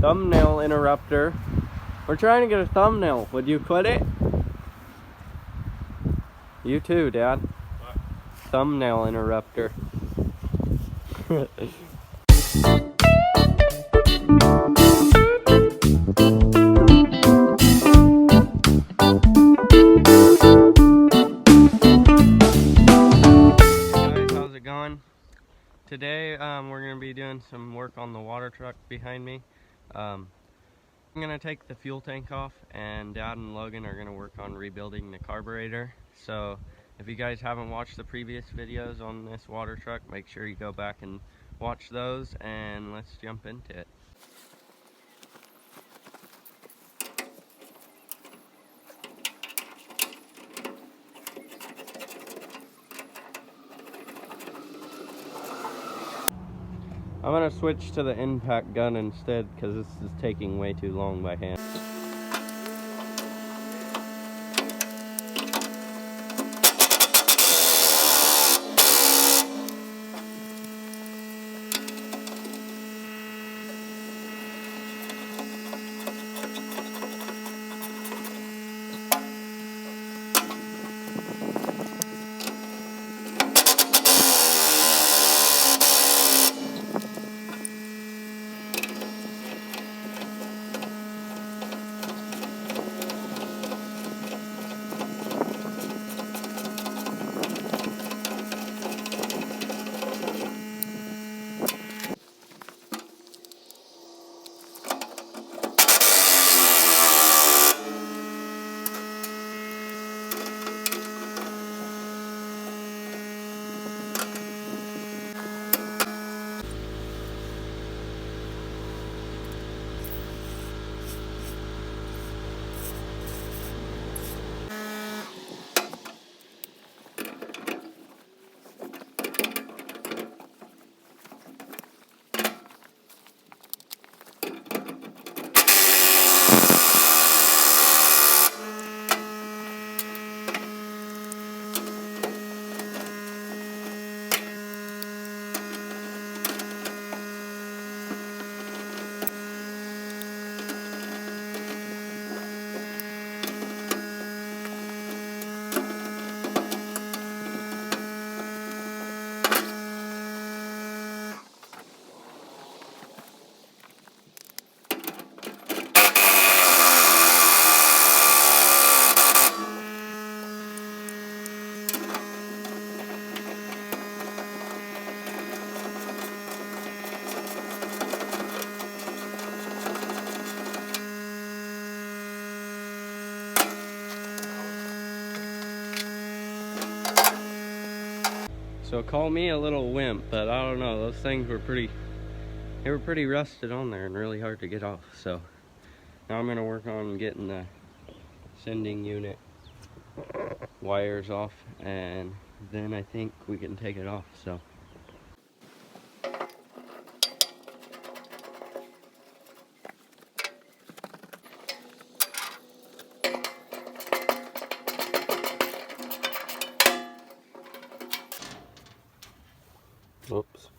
thumbnail interrupter. We're trying to get a thumbnail. Would you quit it? You too, Dad. What? Thumbnail interrupter. Today we're going to be doing some work on the water truck behind me. I'm going to take the fuel tank off, and Dad and Logan are going to work on rebuilding the carburetor. So if you guys haven't watched the previous videos on this water truck, make sure you go back and watch those, and let's jump into it. I'm going to switch to the impact gun instead because this is taking way too long by hand. So call me a little wimp, but I don't know, those things were pretty rusted on there and really hard to get off. So now I'm gonna work on getting the sending unit wires off, and then I think we can take it off. So oops.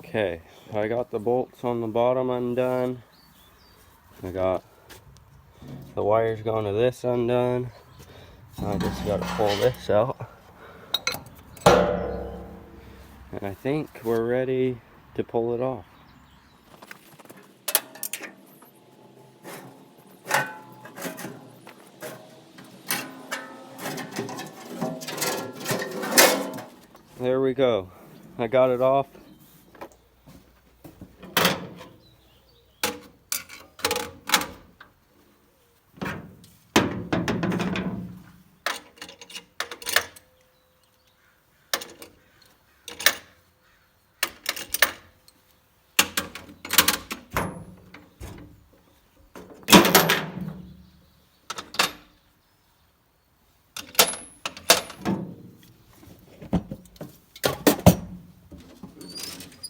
Okay, so I got the bolts on the bottom undone. I got the wires going to this undone. I just got to pull this out. And I think we're ready to pull it off. There we go. I got it off.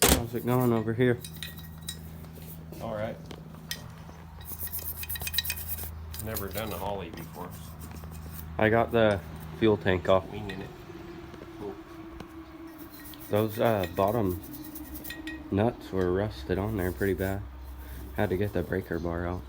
How's it going over here? All right. Never done a Holly before. I got the fuel tank off. Meaning it. Cool. Those bottom nuts were rusted on there pretty bad. Had to get the breaker bar out.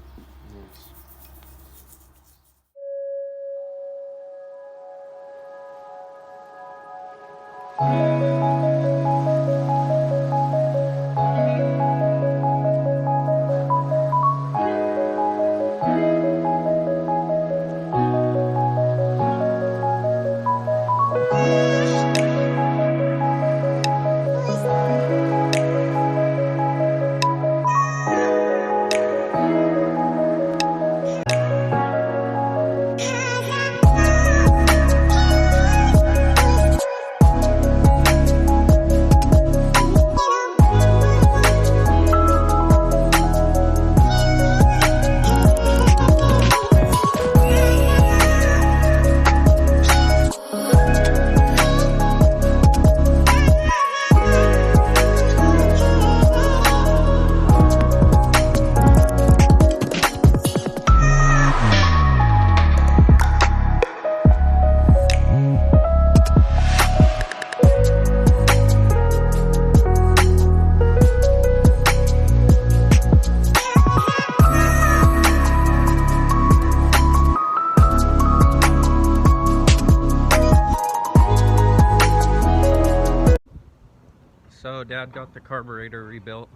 So Dad got the carburetor rebuilt,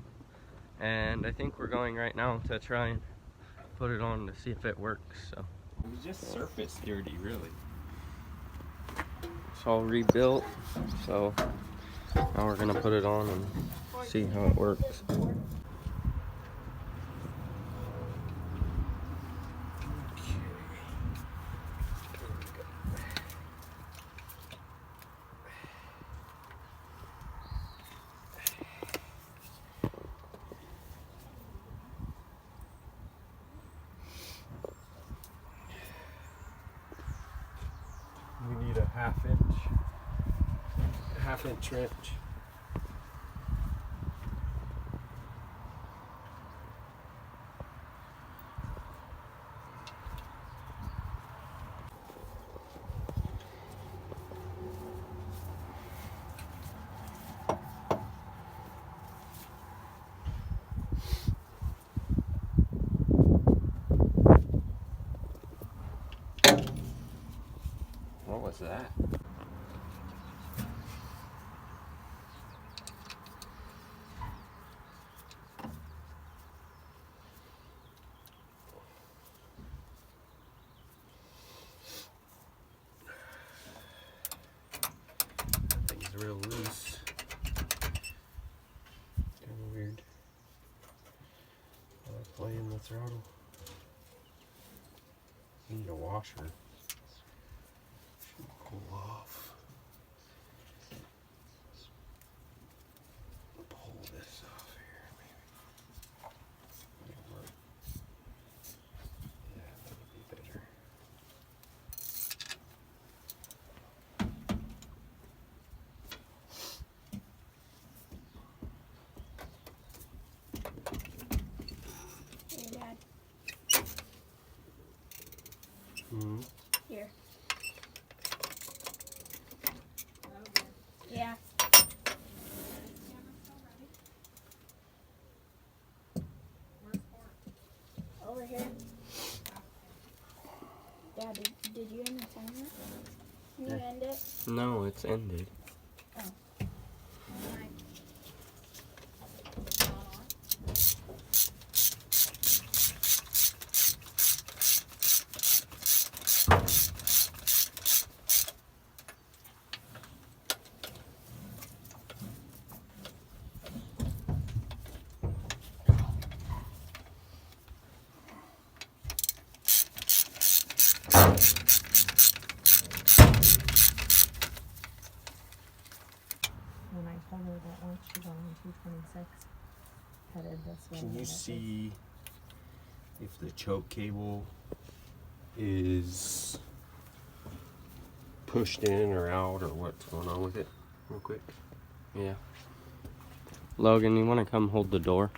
and I think we're going right now to try and put it on to see if it works. So It was just surface dirty, really. it's all rebuilt, so now we're gonna put it on and see how it works. We need a half inch wrench. What was that? That thing's real loose. Kind of weird. Playing the throttle. Need a washer. Should pull off. Pull this off here, maybe. Might work. Yeah, that would be better. Hey, Dad. Mm-hmm. Here. Yeah. Over here. Dad, did you end the timer? Can you end it? No, it's ended. When I told her that once she got on 226, headed this way. Can you and see if the choke cable is pushed in or out or what's going on with it real quick? Yeah. Logan, you want to come hold the door?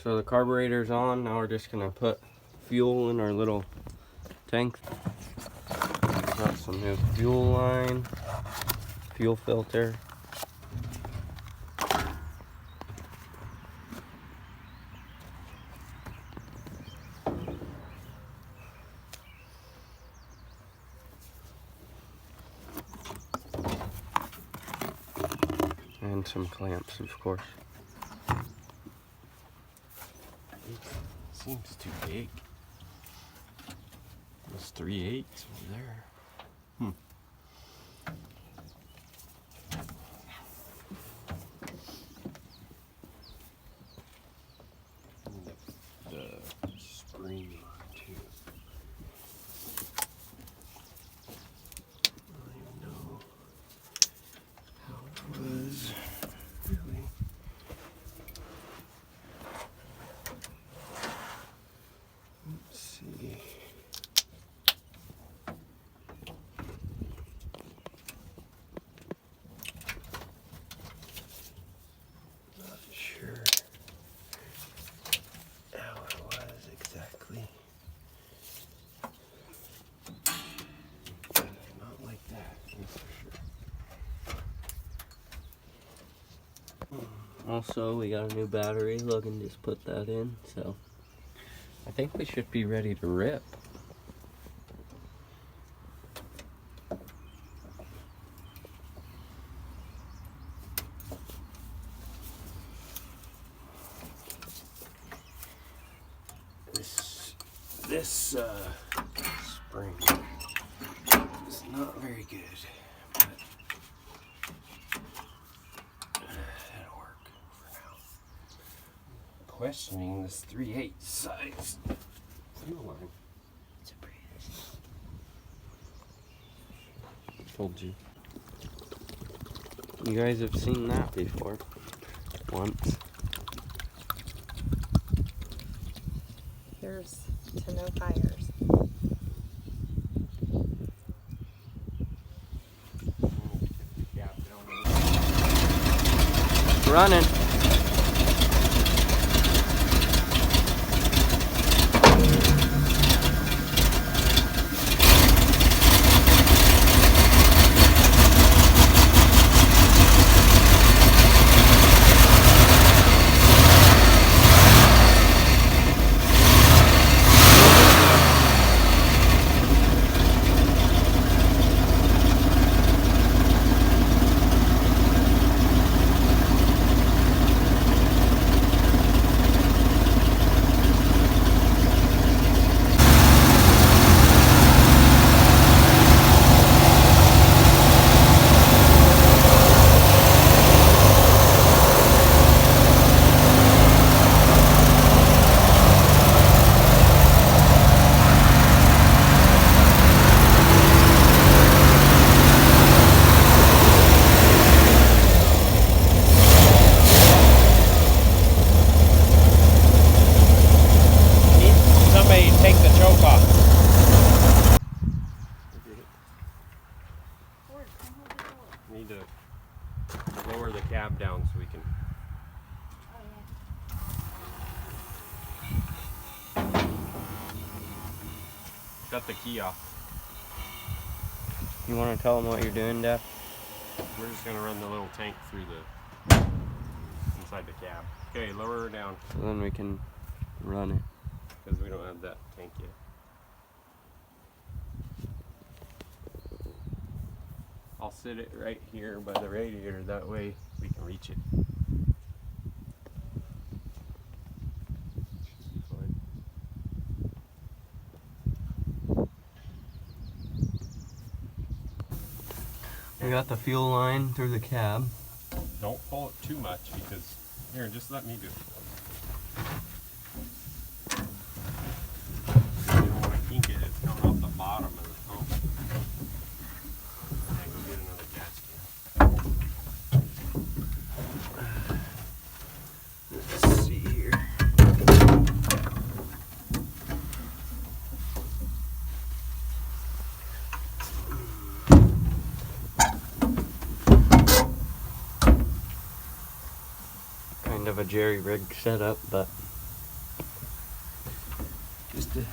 So the carburetor's on. Now we're just going to put fuel in our little tank. Got some new fuel line, fuel filter. And some clamps, of course. It seems too big. There's 3/8 over there. The spring too. I don't even know how it was really. Let's see. Not sure how it was exactly. Not like that, that's for sure. Also, we got a new battery. Logan just put that in, so I think we should be ready to rip. This spring is not very good, but it'll work for now. Questioning this 3/8 size fuel line. It's a Prius. Told you. You guys have seen that before. Once. Here's to no fires. Running. Take the choke off. Need to lower the cab down so we can. Shut the key off. You want to tell them what you're doing, Dad? We're just gonna run the little tank through the inside the cab. Okay, lower her down So then we can run it. because we don't have that tank yet. I'll sit it right here by the radiator, that way we can reach it. Fine. We got the fuel line through the cab. Don't pull it too much because here, just let me do it. You don't want to kink it, it's coming off the bottom of the pump. And go get another gas can. Let's see here. Kind of a jerry rig setup, but Just to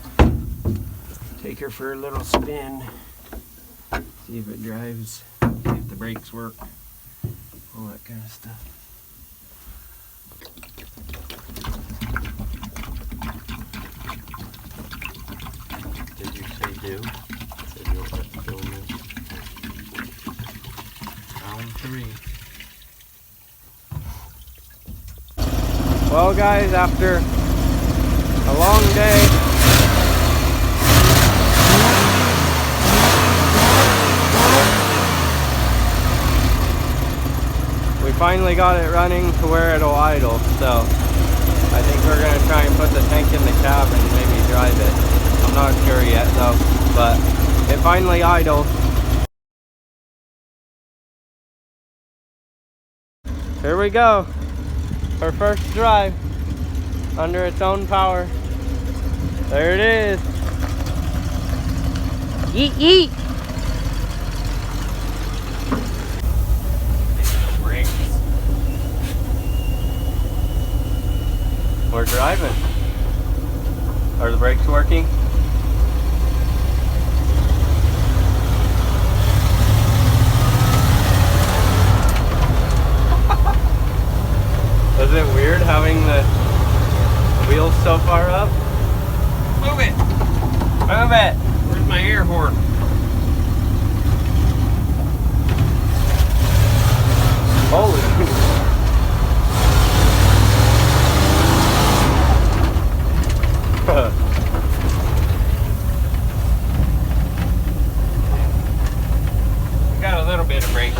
take her for a little spin. See if it drives, see if the brakes work, all that kind of stuff. did you say do? Said you'll let film this. Round 3. Well guys, after a long day, we finally got it running to where it'll idle, so I think we're gonna try and put the tank in the cab and maybe drive it. I'm not sure yet though, but it finally idled. Here we go. Our first drive under its own power. There it is. Yeet yeet. Brakes. We're driving. Are the brakes working? Is it weird having the wheels so far up? Move it! Move it! Where's my air horn? Holy. Got a little bit of brakes.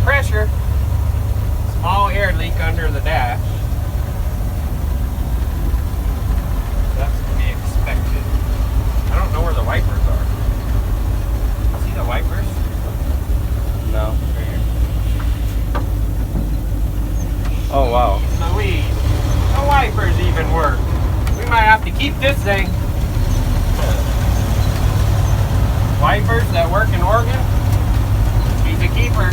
Pressure. Small air leak under the dash. That's to be expected. I don't know where the wipers are. See the wipers? No. Right here. Oh wow. Louise, the wipers even work. We might have to keep this thing. Wipers that work in Oregon? She's a keeper.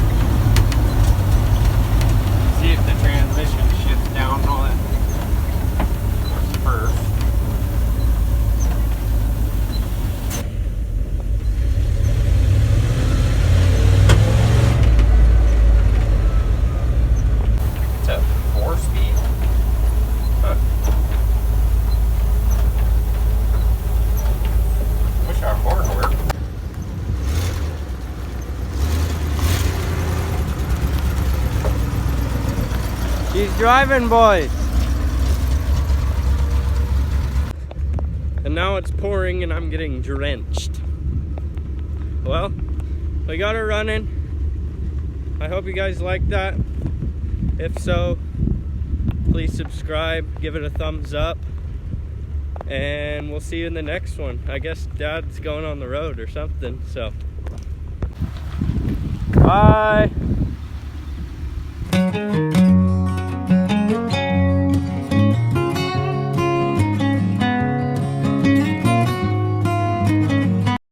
See if the transmission shifts down and all that first. It's a 4-speed. Huh. Wish our horn worked. She's driving, boys. And now it's pouring and I'm getting drenched. Well, we got her running. I hope you guys liked that. If so, please subscribe, give it a thumbs up, and we'll see you in the next one. I guess Dad's going on the road or something, so. Bye.